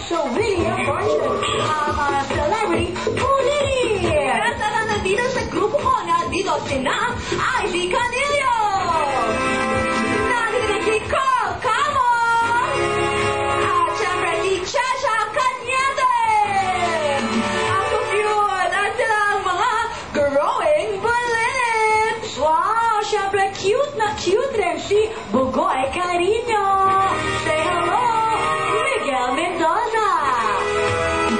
So really unfortunate. Celebrity Pulili! At nandito sa grupo ko na dito sina IZ Canillo! Nandito si Carl Camo! At syempre si Chacha Cañete! Ang so cute! At sila ang mga growing bullets! Wow! Syempre cute na cute rin si Bugoy Carino! Say hello! Miguel Mendoza!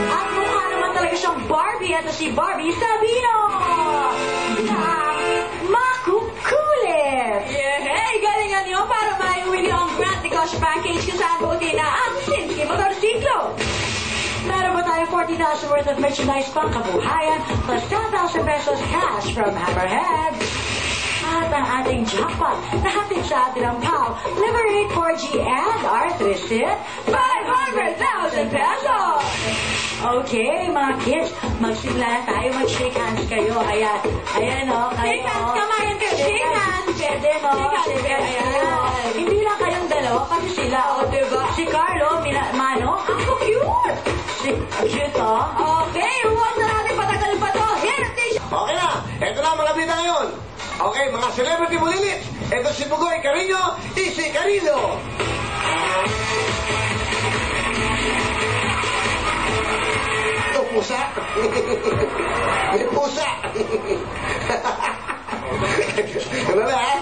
At mukha naman talaga siyang Barbie at si Barbie Sabino! Makukulit! Hey! Galingan niyo para maiuwi niyo ang Grand Negotiation Package kung saan buti na ang Sinski Motorsiklo! Meron ba tayo 40,000 worth of merchandise pang kabuhayan plus 10,000 pesos cash from Hammerhead? At ang ating jackpot na hatid sa atin ang PAO, Liberate 4G and R3SIT, 500,000 pesos! Okay, mga kids, magsimula na tayo, mag-shake hands kayo. Ayan, ayan o, kayo. Shake hands, kamayan kayo, shake hands! Pwede mo, shake hands, ayan. Hindi lang kayong dalawa, pati sila, o diba? Si Carlo, Mano, ang so cute! Cute o? Okay, huwag na natin patagalin pa to. Here, okay na, eto na mga bida ngayon. Okay, mga celebrity bulilit. Ito si Bugoy Carino, Easy Carino. Ito, pusa. May pusa. Ano na, ha?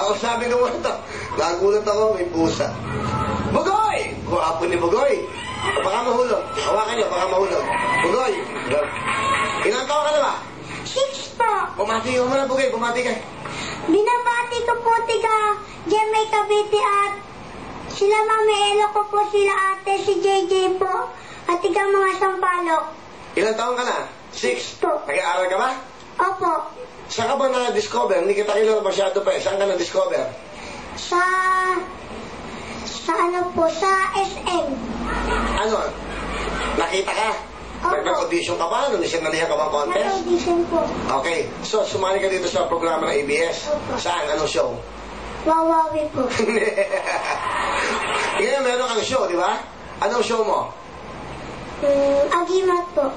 Ako sabi ko ito. Nagulat ako, may pusa. Bugoy! Guwapo ni Bugoy. Baka mahulog. Hawakan niyo, baka mahulog. Bugoy. Ilang taon ka na ba? 6 po. Bumati mo na, Bugoy. Bumati ka. Binabati ko po tiga Jemay Cavite at sila Mami Elo ko po, sila ate, si JJ po, at tiga mga Sampalok. Ilang taon ka na? 6? Po. Nag-aaral ka ba? Opo. Saan ka ba na-discover? Hindi kita kilala masyado pa eh. Saan ka na-discover? Sa ano po, sa SM. Ano? Nakita ka? Opo. Nag-audition ka ba? Nag-audition ka ba contest? Nag-audition po. Okay. So, sumali ka dito sa programa ng ABS? Opo. Saan? Anong show? Wawawi po. Ngayon meron kang show, di ba? Anong show mo? Agimat po.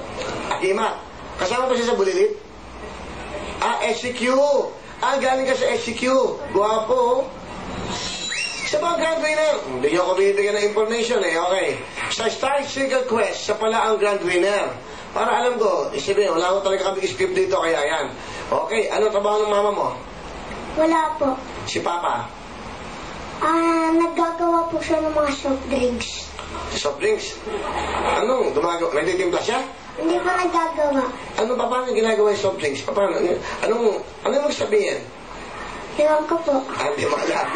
Akimat. Kasama ba siya sa Bulilit? Ah, SCQ. Ah, galing ka sa SCQ. Guwapo. Siya ba ang grand winner? Hindi niyo ako binibigyan ng information eh. Okay. Sa Star Circle Quest, siya pala ang grand winner. Para alam ko, isipin, wala ko talaga kami script dito, kaya yan. Okay, ano trabaho ng mama mo? Wala po. Si Papa? Naggagawa po siya ng mga soft drinks. Soft drinks? Anong gumagawa? Nagtitimpla siya? Hindi po naggagawa. Ano pa paano ginagawa yung soft drinks? Paano? Anong magsabihin? Ewan ko po. Hindi mo alam.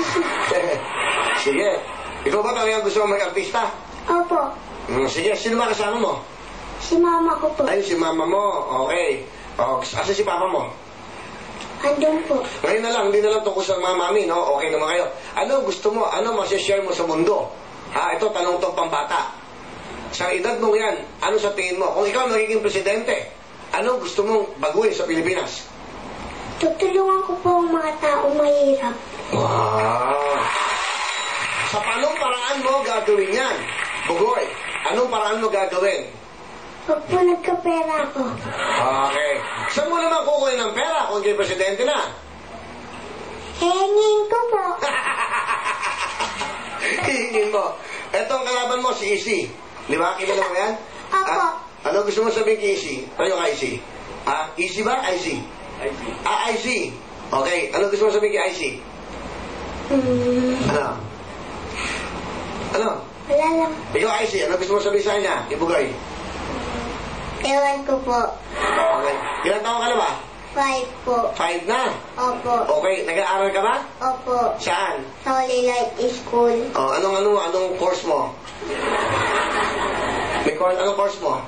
Sige. Ikaw ba talagang gusto mo mag-artista? Opo. Sige, sino ba kasama mo? Si mama ko po. Ay, si mama mo. Okay. Asa si papa mo? Andun po. Ngayon na lang, hindi na lang tungkol sa mga mami, no? Okay naman kayo. Ano gusto mo? Ano masya-share mo sa mundo? Ha, ito, tanong tong pambata. Sa edad mo yan, ano sa tingin mo? Kung ikaw magiging presidente, ano gusto mong baguhin sa Pilipinas? Tutulungan ko po ang mga tao mahirap. Wow! Sa panong paraan mo gagawin yan? Bugoy, anong paraan mo gagawin? Pag po nagkapera ako. Okay. Saan mo naman kukunin ng pera kung kayo presidente na? Hingin ko po. Hihingin mo. Ito ang kalaban mo, si Isi. Di ba? Kilala mo yan? Opo. Ano gusto mo sabihin kay Isi? Tayo ka Isi. Isi ba? Isi. Isi. Okay. Ano gusto mo sabihin kay Isi? Ano? Ano? Wala lang. Ikaw, Isi. Ano gusto mo sabihin sa kanya? Ibugay. Ewan ko po. Okay. Ilang taon ka na ba? 5 po. 5 na. Opo. Okay. Nag-aaral ka ba? Opo. Saan? Sa Holy Light School. Oh, anong course mo? Anong course mo?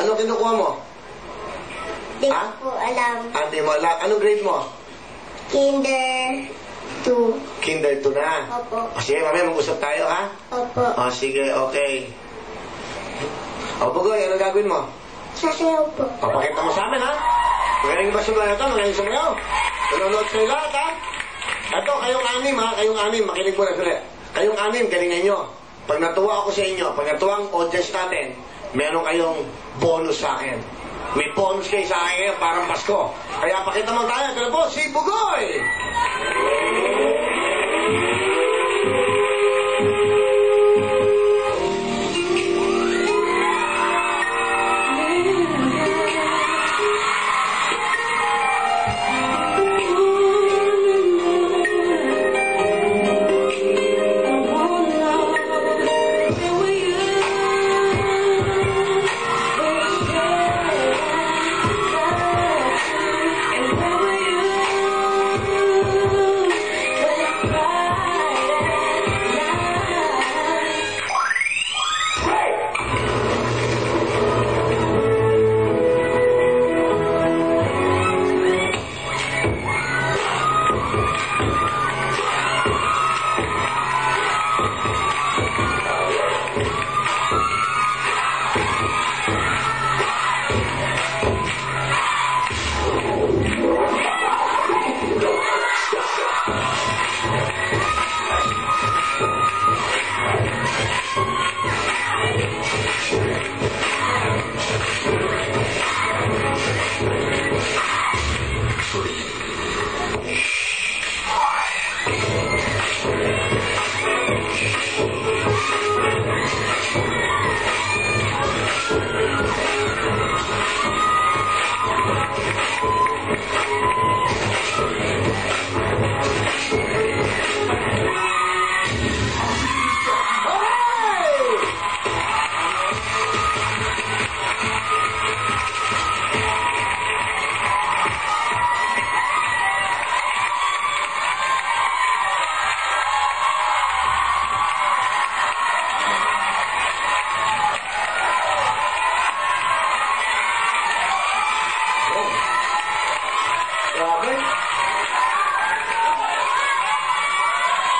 Ano kinukuha mo? Di ko po alam. Hindi mo alam. Anong grade mo? Kinder 2. Kinder 2 na. Opo. Sige, mamaya mag-usap tayo, ha? Opo. Sige, okay. Bugoy, anong gagawin mo? Sasayaw po. Papakita mo sa amin, ha? Magaling ba sumayaw ito? Magaling sumayaw? Nanonood kayo lahat, ha? Ito, kayong anim, ha? Kayong anim, makinig mo na sila. Kayong anim, galingan nyo. pag natuwa ako sa inyo, pag natuwa ang audience natin, meron kayong bonus sa akin. May bonus kayo sa akin ngayon, parang Pasko. Kaya pakita mo tayo. Ito na po, si Bugoy!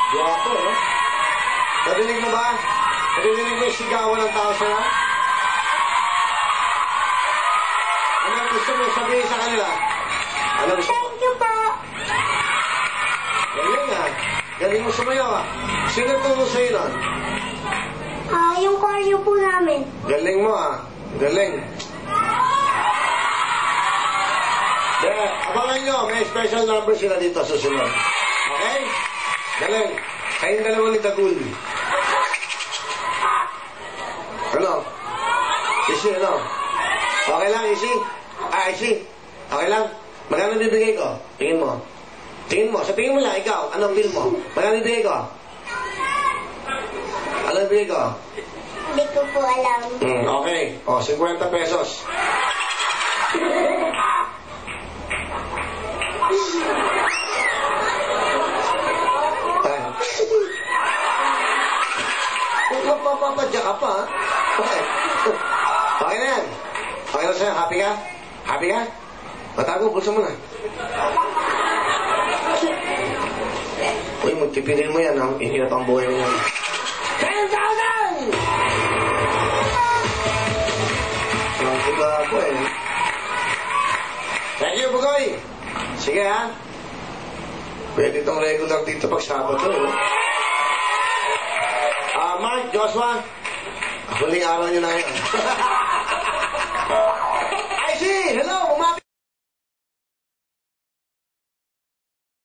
Guwapo, no? Narinig mo ba? Narinig mo yung sigawan ng tao sa'yo? Ano ang gusto mo sabihin sa kanila? Ano gusto mo? Thank you po. Galing ah. Galing mo sumayaw ah. Sino turo sa'yo nun? Yung choreo po namin. Galing mo ah. Galing. Abangan nyo, may special number sila dito susunod. Okay? Galing. Kayong dalawa ni Tagul. Ano? Isi, ano? Okay lang, Isi? Isi? Okay lang? Magkano bibigay ko? Tingin mo. Tingin mo. Sa tingin mo lang, ikaw. Anong bill mo? Magkano bibigay ko? Ano bibigay ko? Hindi ko po alam. Okay. O, 50 pesos. Papadya ka pa, ha? Okay. Okay na yan. Okay na sa'yo. Happy ka? Happy ka? Matago, pulsa mo na. Uy, magtipirin mo yan, ha? Inhirap ang buhay mo yan. 10,000! Diba ako, eh. Thank you, Bugoy. Sige, ha? Pwede itong regular dito pag Sabado, eh. Mark, Joshua, huling araw nyo na yan.